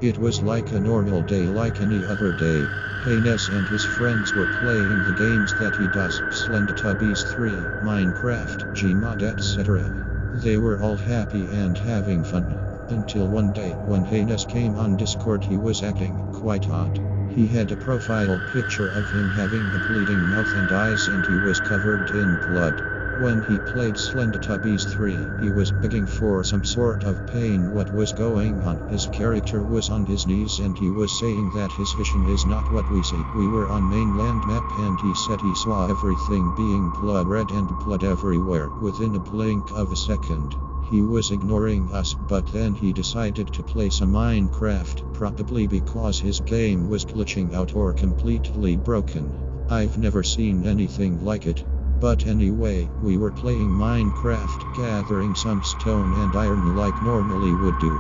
It was like a normal day, like any other day. Hanez and his friends were playing the games that he does, Slendertubbies 3, Minecraft, Gmod, etc. They were all happy and having fun. Until one day, when Hanez came on Discord, he was acting quite odd. He had a profile picture of him having a bleeding mouth and eyes, and he was covered in blood. When he played Slendertubbies 3, he was begging for some sort of pain. What was going on? His character was on his knees and he was saying that his vision is not what we see. We were on mainland map and he said he saw everything being blood red and blood everywhere within a blink of a second. He was ignoring us, but then he decided to play some Minecraft, probably because his game was glitching out or completely broken. I've never seen anything like it. But anyway, we were playing Minecraft, gathering some stone and iron like normally would do.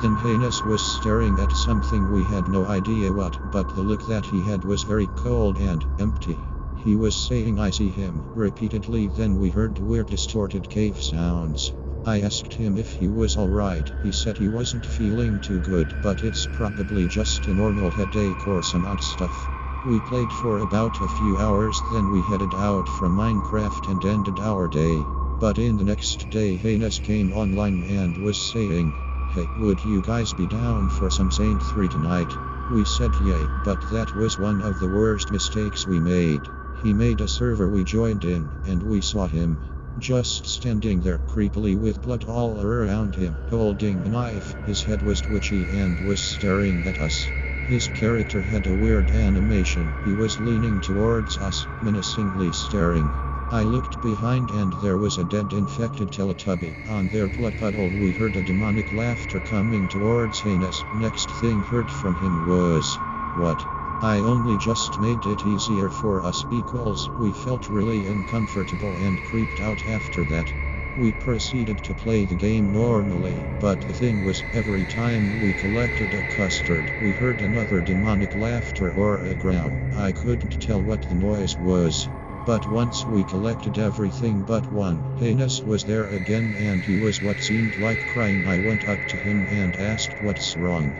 Then Hanez was staring at something we had no idea what, but the look that he had was very cold and empty. He was saying "I see him" repeatedly. Then we heard weird distorted cave sounds. I asked him if he was alright. He said he wasn't feeling too good, but it's probably just a normal headache or some odd stuff. We played for about a few hours, then we headed out from Minecraft and ended our day. But in the next day, Hanez came online and was saying, "Hey, would you guys be down for some Saint 3 tonight?" We said yay, but that was one of the worst mistakes we made. He made a server, we joined in, and we saw him just standing there creepily with blood all around him, holding a knife. His head was twitchy and was staring at us. His character had a weird animation. He was leaning towards us, menacingly staring. I looked behind and there was a dead infected Teletubby. On their blood puddle we heard a demonic laughter coming towards Hanez. Next thing heard from him was, "What?" I only just made it easier for us equals. We felt really uncomfortable and creeped out after that. We proceeded to play the game normally, but the thing was, every time we collected a custard, we heard another demonic laughter or a growl. I couldn't tell what the noise was. But once we collected everything but one, Hanez was there again and he was what seemed like crying. I went up to him and asked what's wrong.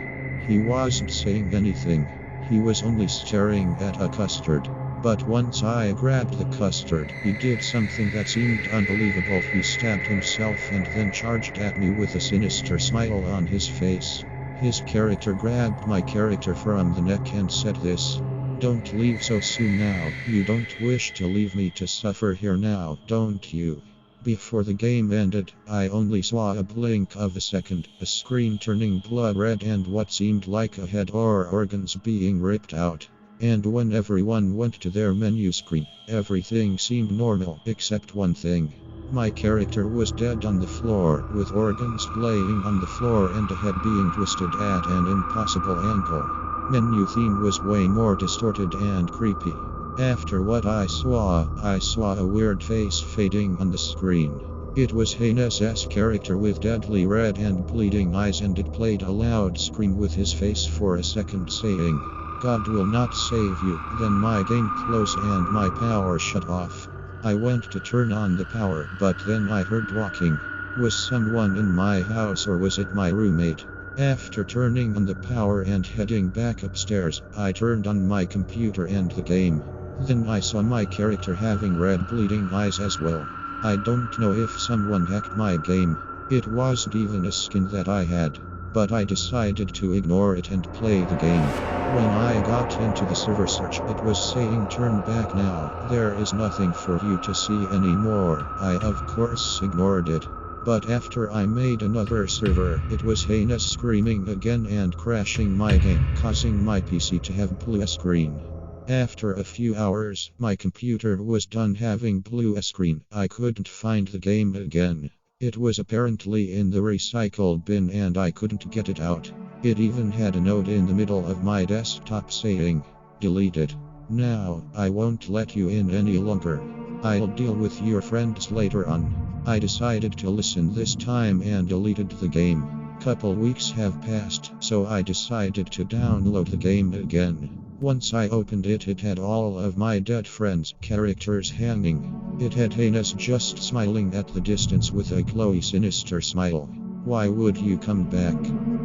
He wasn't saying anything. He was only staring at a custard. But once I grabbed the custard, he did something that seemed unbelievable. He stabbed himself and then charged at me with a sinister smile on his face. His character grabbed my character from the neck and said this: "Don't leave so soon now. You don't wish to leave me to suffer here now, don't you?" Before the game ended, I only saw a blink of a second, a screen turning blood red and what seemed like a head or organs being ripped out. And when everyone went to their menu screen, everything seemed normal except one thing. My character was dead on the floor, with organs laying on the floor and a head being twisted at an impossible angle. Menu theme was way more distorted and creepy. After what I saw a weird face fading on the screen. It was Hanez's character with deadly red and bleeding eyes, and it played a loud scream with his face for a second saying, "God will not save you." Then my game closed and my power shut off. I went to turn on the power, but then I heard walking. Was someone in my house or was it my roommate? After turning on the power and heading back upstairs, I turned on my computer and the game. Then I saw my character having red bleeding eyes as well. I don't know if someone hacked my game. It wasn't even a skin that I had. But I decided to ignore it and play the game. When I got into the server search, it was saying "Turn back now. There is nothing for you to see anymore." I of course ignored it. But after I made another server, it was Hanez screaming again and crashing my game, causing my PC to have blue screen. After a few hours, my computer was done having blue screen. I couldn't find the game again. It was apparently in the recycle bin and I couldn't get it out. It even had a note in the middle of my desktop saying, "Deleted. Now, I won't let you in any longer. I'll deal with your friends later on." I decided to listen this time and deleted the game. Couple weeks have passed, so I decided to download the game again. Once I opened it, it had all of my dead friends' characters hanging. It had Hanez just smiling at the distance with a glowy sinister smile. Why would you come back?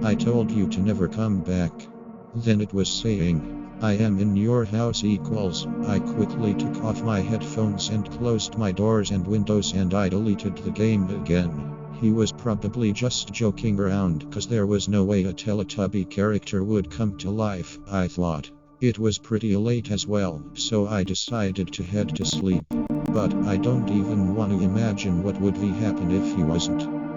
I told you to never come back. Then it was saying, I am in your house equals. I quickly took off my headphones and closed my doors and windows and I deleted the game again. He was probably just joking around cause there was no way a Teletubby character would come to life, I thought. It was pretty late as well, so I decided to head to sleep. But I don't even want to imagine what would be happen if he wasn't.